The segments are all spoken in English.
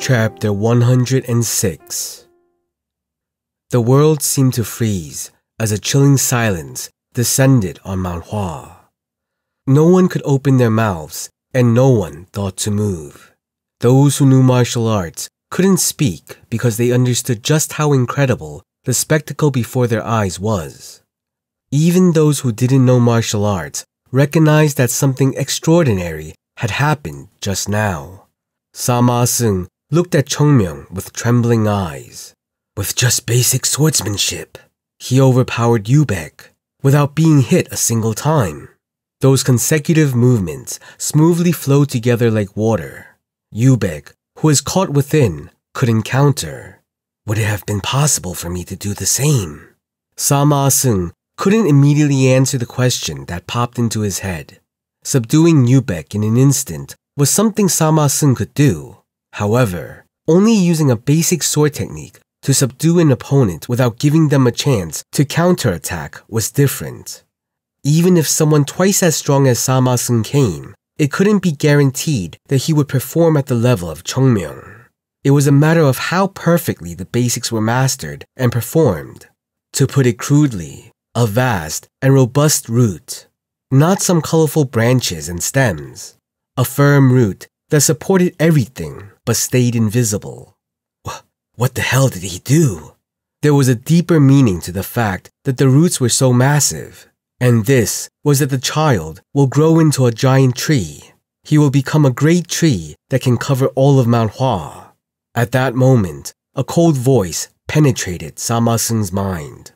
Chapter 106. The world seemed to freeze as a chilling silence descended on Mount Hua. No one could open their mouths, and no one thought to move. Those who knew martial arts couldn't speak because they understood just how incredible the spectacle before their eyes was. Even those who didn't know martial arts recognized that something extraordinary had happened just now. Sama Seung looked at Chongmyung with trembling eyes. With just basic swordsmanship, he overpowered Yubek without being hit a single time. Those consecutive movements smoothly flowed together like water. Yubek, who was caught within, couldn't counter. Would it have been possible for me to do the same? Sama Seung couldn't immediately answer the question that popped into his head. Subduing Yubek in an instant was something Sama Seung could do. However, only using a basic sword technique to subdue an opponent without giving them a chance to counterattack was different. Even if someone twice as strong as Sama Seung came, it couldn't be guaranteed that he would perform at the level of Chongmyung. It was a matter of how perfectly the basics were mastered and performed. To put it crudely, a vast and robust root. Not some colorful branches and stems. A firm root that supported everything but stayed invisible. What the hell did he do? There was a deeper meaning to the fact that the roots were so massive, and this was that the child will grow into a giant tree. He will become a great tree that can cover all of Mount Hua. At that moment, a cold voice penetrated Sama Seung's mind.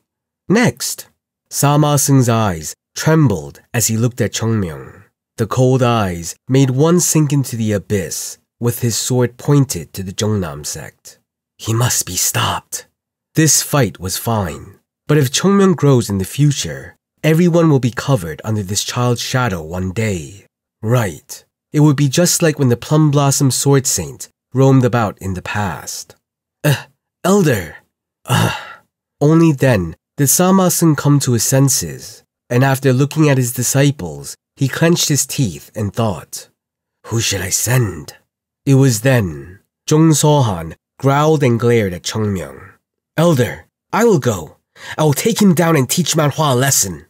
Next, Sama Seung's eyes trembled as he looked at Chongmyung. The cold eyes made one sink into the abyss, with his sword pointed to the Jongnam sect. He must be stopped. This fight was fine, but if Chongmyung grows in the future, everyone will be covered under this child's shadow one day. Right, it would be just like when the Plum Blossom Sword Saint roamed about in the past. Elder! Only then did Sama Seung come to his senses, and after looking at his disciples, he clenched his teeth and thought, who should I send? It was then Jong So-han growled and glared at Chongmyung. Elder, I will go. I will take him down and teach Mount Hua a lesson.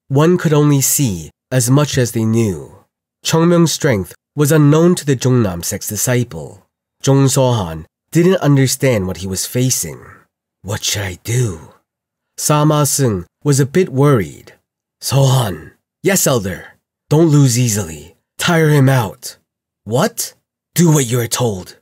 One could only see as much as they knew. Chongmyung's strength was unknown to the Jongnam sect's disciple. Jong So-han didn't understand what he was facing. What should I do? Sama Seung was a bit worried. So-han. Yes, Elder. Don't lose easily. Tire him out. What? Do what you are told.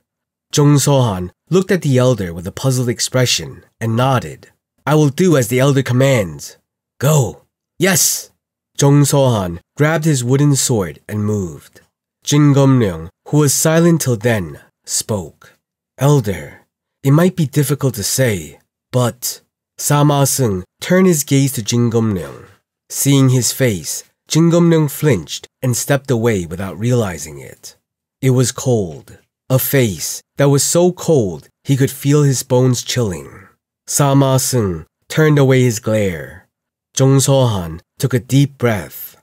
Jong So-han looked at the elder with a puzzled expression and nodded. I will do as the elder commands. Go. Yes. Jong So-han grabbed his wooden sword and moved. Jin Gum-ryung, who was silent till then, spoke. Elder, it might be difficult to say, but... Sama Seung turned his gaze to Jin Gum-ryung. Seeing his face, Jin Gum-ryung flinched and stepped away without realizing it. It was cold. A face that was so cold he could feel his bones chilling. Sama Seung turned away his glare. Jong So-han took a deep breath.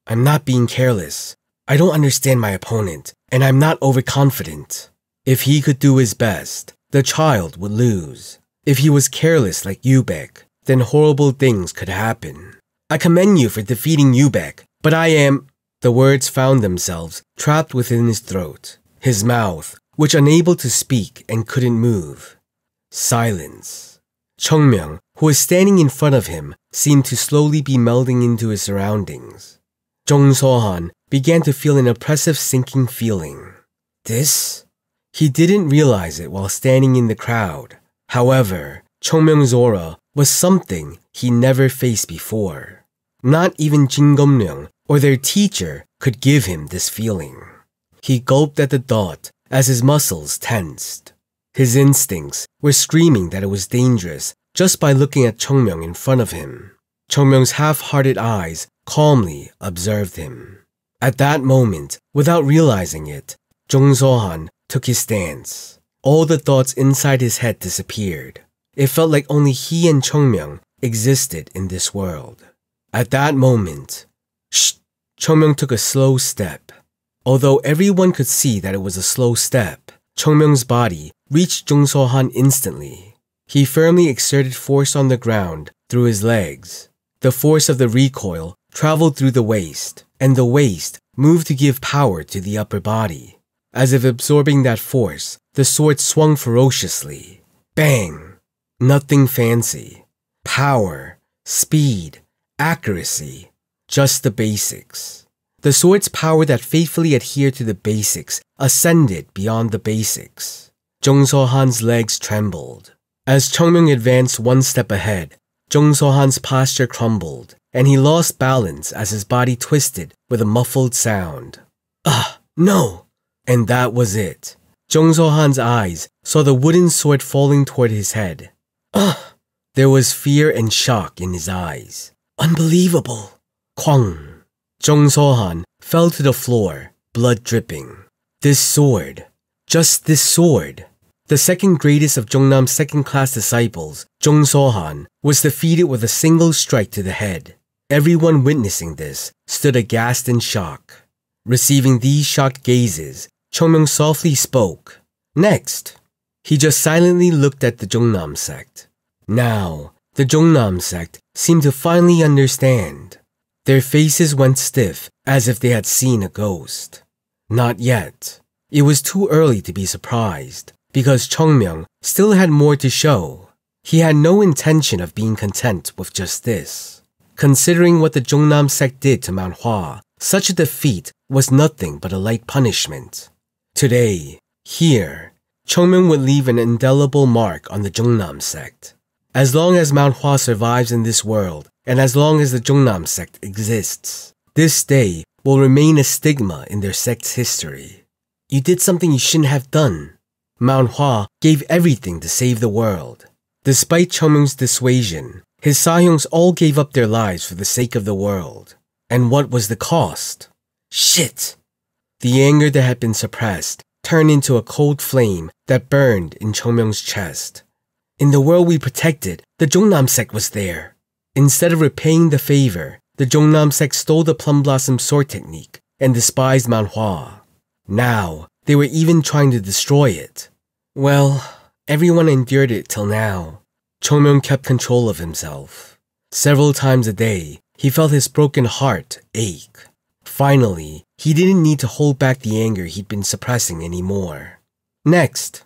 I'm not being careless. I don't understand my opponent, and I'm not overconfident. If he could do his best, the child would lose. If he was careless like Yubek, then horrible things could happen. I commend you for defeating Yubek, but I am... The words found themselves trapped within his throat, his mouth, which unable to speak and couldn't move. Silence. Chongmyung, who was standing in front of him, seemed to slowly be melding into his surroundings. Jong So-han began to feel an oppressive sinking feeling. This? He didn't realize it while standing in the crowd. However, Chongmyung's aura was something he never faced before. Not even Jin Gum-ryung or their teacher could give him this feeling. He gulped at the thought as his muscles tensed. His instincts were screaming that it was dangerous just by looking at Chongmyung in front of him. Chongmyung's half-hearted eyes calmly observed him. At that moment, without realizing it, Jong So-han took his stance. All the thoughts inside his head disappeared. It felt like only he and Chongmyung existed in this world. At that moment, Chongmyung took a slow step. Although everyone could see that it was a slow step, Chongmyung's body reached Jung So-han instantly. He firmly exerted force on the ground through his legs. The force of the recoil traveled through the waist, and the waist moved to give power to the upper body. As if absorbing that force, the sword swung ferociously. Bang! Nothing fancy. Power, speed, accuracy, just the basics. The sword's power that faithfully adhered to the basics ascended beyond the basics. Jung So-han's legs trembled. As Chungmyeong advanced one step ahead, Jung So-han's posture crumbled, and he lost balance as his body twisted with a muffled sound. No! And that was it. Jung So-han's eyes saw the wooden sword falling toward his head. There was fear and shock in his eyes. Unbelievable! Kwang! Jung So-han fell to the floor, blood dripping. This sword. Just this sword. The second greatest of Jungnam's second-class disciples, Jung So-han, was defeated with a single strike to the head. Everyone witnessing this stood aghast in shock. Receiving these shocked gazes, Chungmyeong softly spoke. Next, he just silently looked at the Jungnam sect. Now, the Jungnam sect seemed to finally understand. Their faces went stiff as if they had seen a ghost. Not yet. It was too early to be surprised, because Chungmyeong still had more to show. He had no intention of being content with just this. Considering what the Jungnam sect did to Mount Hua, such a defeat was nothing but a light punishment. Today, here, Chungmyeong would leave an indelible mark on the Jungnam sect. As long as Mount Hua survives in this world, and as long as the Jungnam sect exists, this day will remain a stigma in their sect's history. You did something you shouldn't have done. Mount Hua gave everything to save the world. Despite Chungmyeong's dissuasion, his Sahyongs all gave up their lives for the sake of the world. And what was the cost? Shit! The anger that had been suppressed turned into a cold flame that burned in Chungmyeong's chest. In the world we protected, the Jungnam sect was there. Instead of repaying the favor, the Jungnam sect stole the Plum Blossom sword technique and despised Mount Hua. Now, they were even trying to destroy it. Well, everyone endured it till now. Chungmyeong kept control of himself. Several times a day, he felt his broken heart ache. Finally, he didn't need to hold back the anger he'd been suppressing anymore. Next,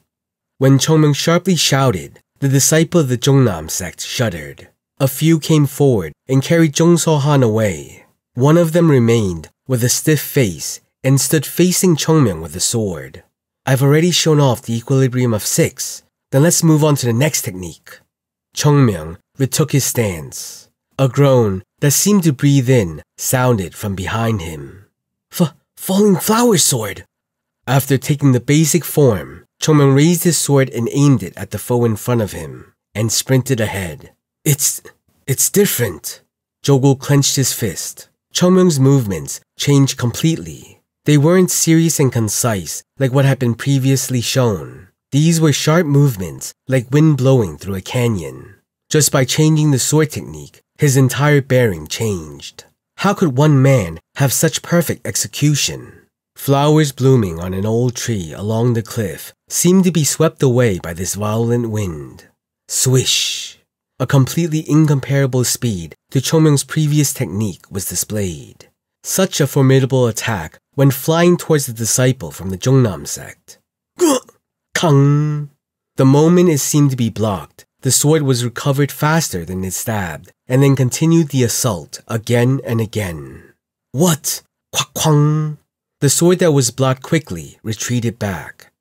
when Chungmyeong sharply shouted, the disciple of the Jungnam sect shuddered. A few came forward and carried Jung So-han away. One of them remained with a stiff face and stood facing Chungmyeong with the sword. I've already shown off the equilibrium of 6, then let's move on to the next technique. Chungmyeong retook his stance. A groan that seemed to breathe in sounded from behind him. Falling flower sword! After taking the basic form, Chungmyeong raised his sword and aimed it at the foe in front of him, and sprinted ahead. It's different. Jogul clenched his fist. Chungmyeong's movements changed completely. They weren't serious and concise like what had been previously shown. These were sharp movements like wind blowing through a canyon. Just by changing the sword technique, his entire bearing changed. How could one man have such perfect execution? Flowers blooming on an old tree along the cliff seemed to be swept away by this violent wind. Swish! A completely incomparable speed to Chungmyeong's previous technique was displayed. Such a formidable attack when flying towards the disciple from the Jungnam sect. Kang! The moment it seemed to be blocked, the sword was recovered faster than it stabbed, and then continued the assault again and again. What? Kwang! The sword that was blocked quickly retreated back.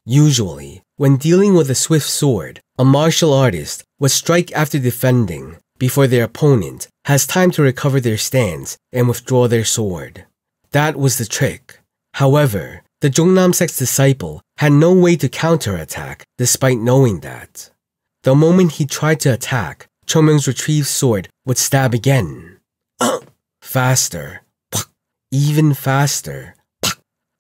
Usually, when dealing with a swift sword, a martial artist would strike after defending before their opponent has time to recover their stance and withdraw their sword. That was the trick. However, the Jungnam sect's disciple had no way to counterattack despite knowing that. The moment he tried to attack, Chungmyeong's retrieved sword would stab again. Faster. Even faster.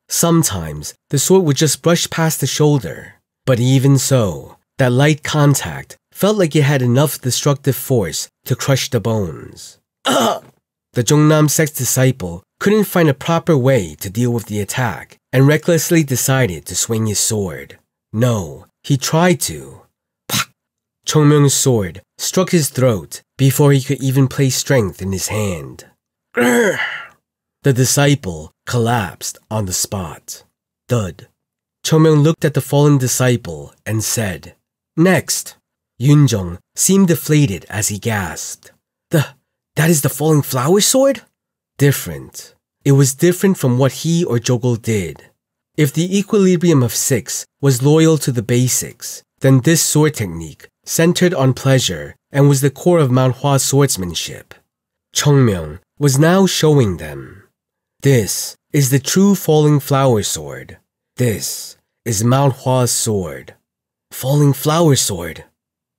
Sometimes, the sword would just brush past the shoulder. But even so, that light contact felt like it had enough destructive force to crush the bones. The Jungnam sect's disciple couldn't find a proper way to deal with the attack and recklessly decided to swing his sword. No, He tried to. Pak! Chongmyung's sword struck his throat before he could even place strength in his hand. Grr! The disciple collapsed on the spot. Thud. Chongmyung looked at the fallen disciple and said, "Next." Yunjong seemed deflated as he gasped. That is the falling flower sword? Different. It was different from what he or Jogul did. If the equilibrium of 6 was loyal to the basics, then this sword technique centered on pleasure and was the core of Mount Hua's swordsmanship. Chongmyung was now showing them. This is the true falling flower sword. This is Mount Hua's sword. Falling flower sword.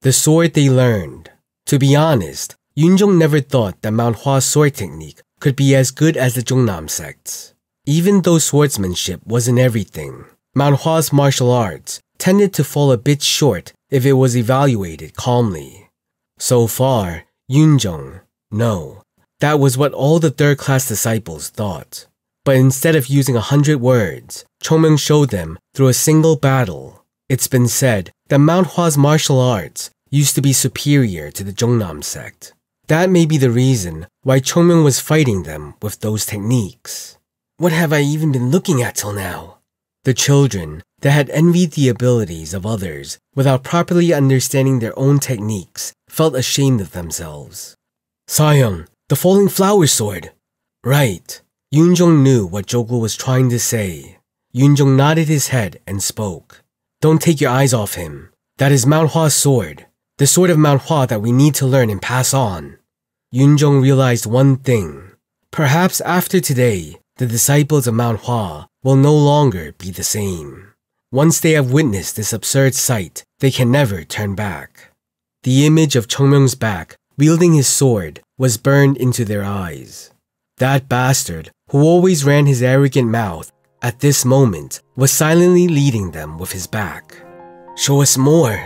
The sword they learned. To be honest, Yunjong never thought that Mount Hua's sword technique could be as good as the Zhongnam sect's. Even though swordsmanship wasn't everything, Mount Hua's martial arts tended to fall a bit short if it was evaluated calmly. So far, Yunjong, no. That was what all the third-class disciples thought. But instead of using 100 words, Chongmyung showed them through a single battle. It's been said that Mount Hua's martial arts used to be superior to the Zhongnam sect. That may be the reason why Chongmyung was fighting them with those techniques. What have I even been looking at till now? The children that had envied the abilities of others without properly understanding their own techniques felt ashamed of themselves. Sayang, the falling flower sword. Right. Yunjong knew what Jogul was trying to say. Yunjong nodded his head and spoke. Don't take your eyes off him. That is Mount Hua's sword. The sword of Mount Hua that we need to learn and pass on. Yunjong realized one thing. Perhaps after today, the disciples of Mount Hua will no longer be the same. Once they have witnessed this absurd sight, they can never turn back. The image of Chongmyung's back, wielding his sword, was burned into their eyes. That bastard, who always ran his arrogant mouth, at this moment was silently leading them with his back. Show us more.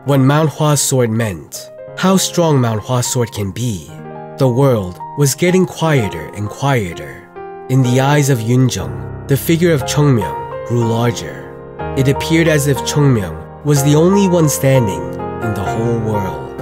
What Mount Hua's sword meant. How strong Mount Hua's sword can be. The world was getting quieter and quieter. In the eyes of Yunjong, the figure of Chongmyung grew larger. It appeared as if Chongmyung was the only one standing in the whole world.